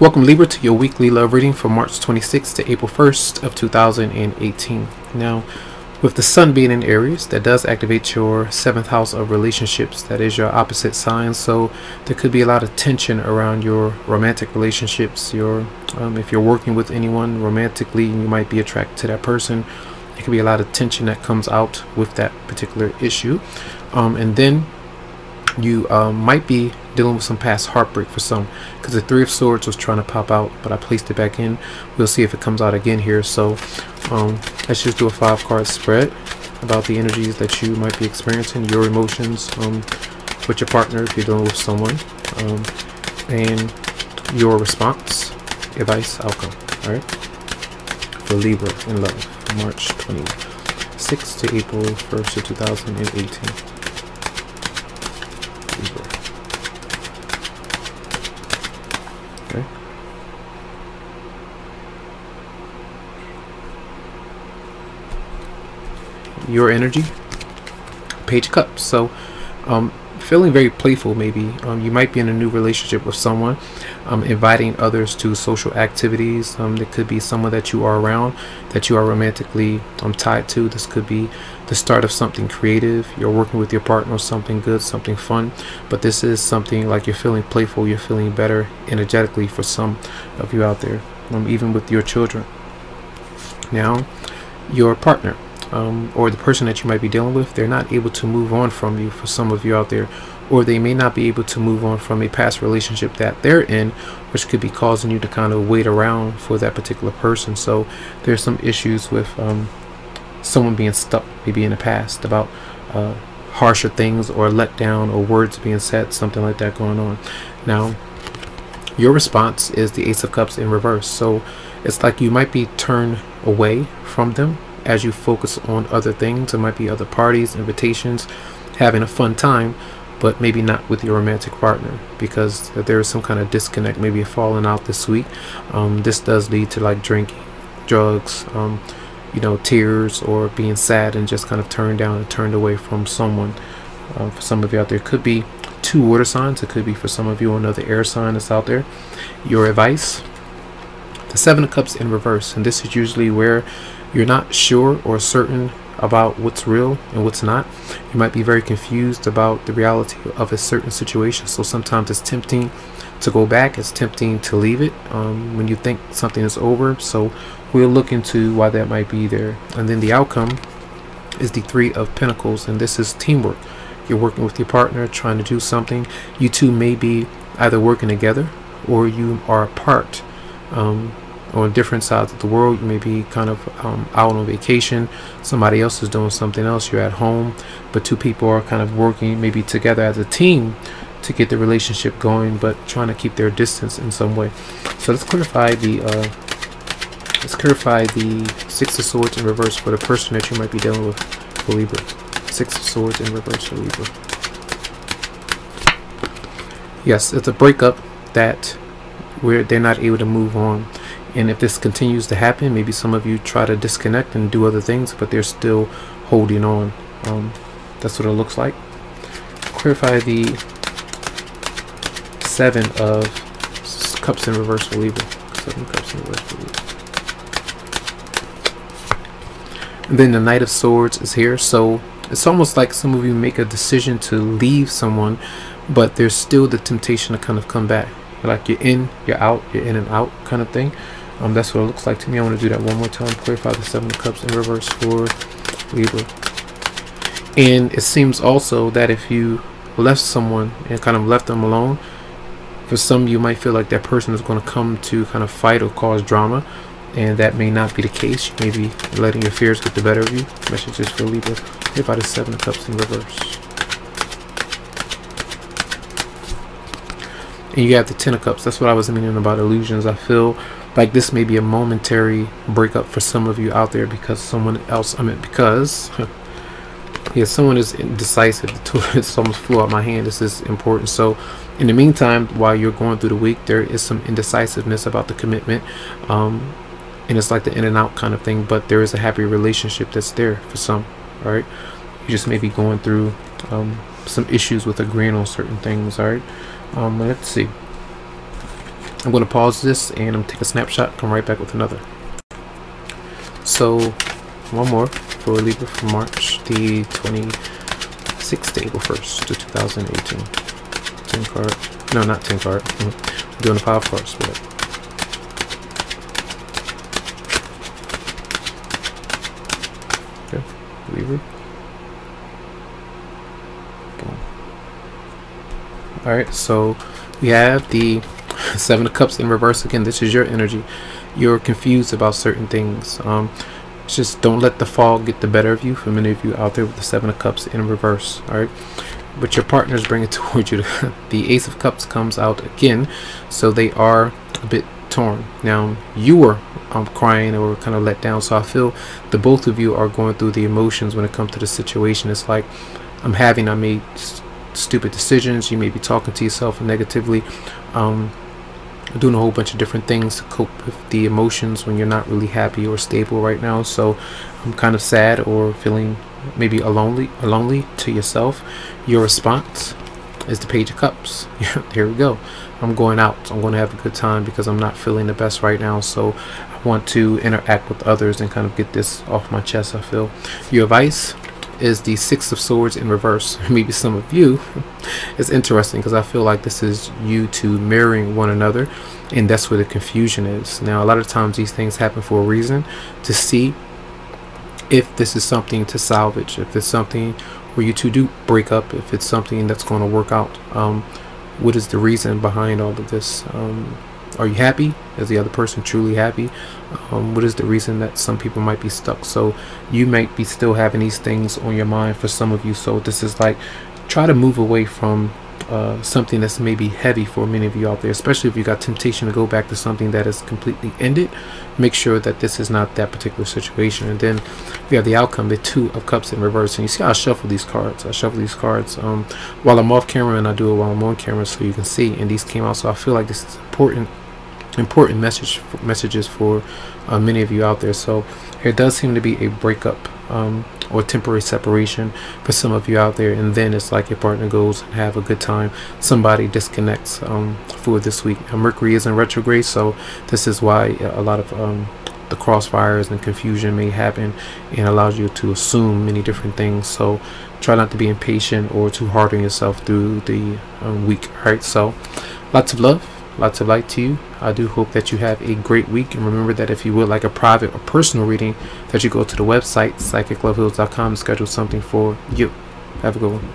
Welcome, Libra, to your weekly love reading for March 26th to April 1st of 2018. Now, with the sun being in Aries, that does activate your 7th house of relationships. That is your opposite sign, so there could be a lot of tension around your romantic relationships. If you're working with anyone romantically, you might be attracted to that person. There could be a lot of tension that comes out with that particular issue. And then you might be dealing with some past heartbreak for some, because the 3 of Swords was trying to pop out, but I placed it back in. We'll see if it comes out again here. So let's just do a 5-card spread about the energies that you might be experiencing, your emotions with your partner if you're dealing with someone, and your response, advice, outcome. All right, for Libra in love, March 26th to April 1st of 2018. Libra. Okay. Your energy, Page of Cups. So feeling very playful. Maybe you might be in a new relationship with someone, inviting others to social activities. There could be someone that you are around that you are romantically tied to. This could be the start of something creative. You're working with your partner on something good, something fun, but this is something like you're feeling playful, you're feeling better energetically for some of you out there, even with your children. Now, your partner, or the person that you might be dealing with, they're not able to move on from you for some of you out there, or they may not be able to move on from a past relationship that they're in, which could be causing you to kind of wait around for that particular person. So there's some issues with someone being stuck maybe in the past about harsher things or let down or words being said, something like that going on. Now, your response is the Ace of Cups in reverse. So it's like you might be turned away from them as you focus on other things. It might be other parties, invitations, having a fun time, but maybe not with your romantic partner, because there is some kind of disconnect, maybe a falling out this week. This does lead to like drinking, drugs, tears, or being sad and just kind of turned down and turned away from someone. For some of you out there, it could be 2 water signs. It could be for some of you another air sign that's out there. Your advice, the 7 of Cups in reverse, and this is usually where you're not sure or certain about what's real and what's not. You might be very confused about the reality of a certain situation, so sometimes it's tempting to go back, it's tempting to leave it when you think something is over. So we'll look into why that might be there. And then the outcome is the 3 of Pentacles, and this is teamwork. You're working with your partner, trying to do something. You two may be either working together or you are apart, on different sides of the world. You may be kind of out on vacation, somebody else is doing something else, you're at home, but 2 people are kind of working maybe together as a team to get the relationship going, but trying to keep their distance in some way. So let's clarify the 6 of Swords in reverse for the person that you might be dealing with for Libra. 6 of Swords in reverse for Libra. Yes, it's a breakup that where they're not able to move on. And if this continues to happen, maybe some of you try to disconnect and do other things, but they're still holding on. That's what it looks like. Clarify the 7 of Cups in reverse for Libra. 7 Cups in reverse for Libra. And then the Knight of Swords is here. So it's almost like some of you make a decision to leave someone, but there's still the temptation to kind of come back. Like you're in, you're out, you're in and out kind of thing. That's what it looks like to me. I want to do that one more time. Clarify the 7 of Cups in reverse for Libra. And it seems also that if you left someone and kind of left them alone, for some you might feel like that person is going to come to kind of fight or cause drama, and that may not be the case. You may be letting your fears get the better of you. Messages for Libra. Clarify the 7 of Cups in reverse. And you have the 10 of Cups. That's what I was meaning about illusions. I feel like this may be a momentary breakup for some of you out there because someone else, yeah, someone is indecisive. It almost flew out my hand. This is important. So in the meantime, while you're going through the week, there is some indecisiveness about the commitment. And it's like the in and out kind of thing, but there is a happy relationship that's there for some. All right. You just may be going through some issues with agreeing on certain things. All right. Let's see. I'm going to pause this and I'm going to take a snapshot, come right back with another. So one more for Libra for March the 26th, April 1st to 2018. 10 card. No, not 10 card. I'm doing the 5 cards. But okay, Libra. Boom. Alright, so we have the 7 of Cups in reverse. Again, this is your energy. You're confused about certain things. Just don't let the fog get the better of you. For many of you out there with the 7 of Cups in reverse. Alright, but your partner's bringing it towards you. The Ace of Cups comes out again, so they are a bit torn. Now you were crying or kind of let down, so I feel the both of you are going through the emotions when it comes to the situation. It's like I made stupid decisions. You may be talking to yourself negatively, doing a whole bunch of different things to cope with the emotions when you're not really happy or stable right now. So I'm kind of sad or feeling maybe lonely to yourself. Your response is the Page of Cups. Here we go. I'm going out. I'm going to have a good time because I'm not feeling the best right now. So I want to interact with others and kind of get this off my chest, I feel. Your advice is the 6 of Swords in reverse. Maybe some of you, it's interesting because I feel like this is you two mirroring one another, and that's where the confusion is. Now a lot of times these things happen for a reason, to see if this is something to salvage, if it's something where you two do break up, if it's something that's going to work out. What is the reason behind all of this? Are you happy? Is the other person truly happy? What is the reason that some people might be stuck? So you might be still having these things on your mind for some of you. So this is like, try to move away from something that's maybe heavy for many of you out there, especially if you got temptation to go back to something that is completely ended. Make sure that this is not that particular situation. And then we have the outcome, the 2 of Cups in reverse. And you see how I shuffle these cards. I shuffle these cards while I'm off camera, and I do it while I'm on camera so you can see. And these came out, so I feel like this is important messages for many of you out there. So there does seem to be a breakup or temporary separation for some of you out there, and then it's like your partner goes and have a good time. Somebody disconnects for this week. Mercury is in retrograde, so this is why a lot of the crossfires and confusion may happen, and allows you to assume many different things. So try not to be impatient or too hard on yourself through the week. All right, so lots of love, lots of light to you. I do hope that you have a great week, and remember that if you would like a private or personal reading, that you go to the website psychicloveheals.com and schedule something for you. Have a good one.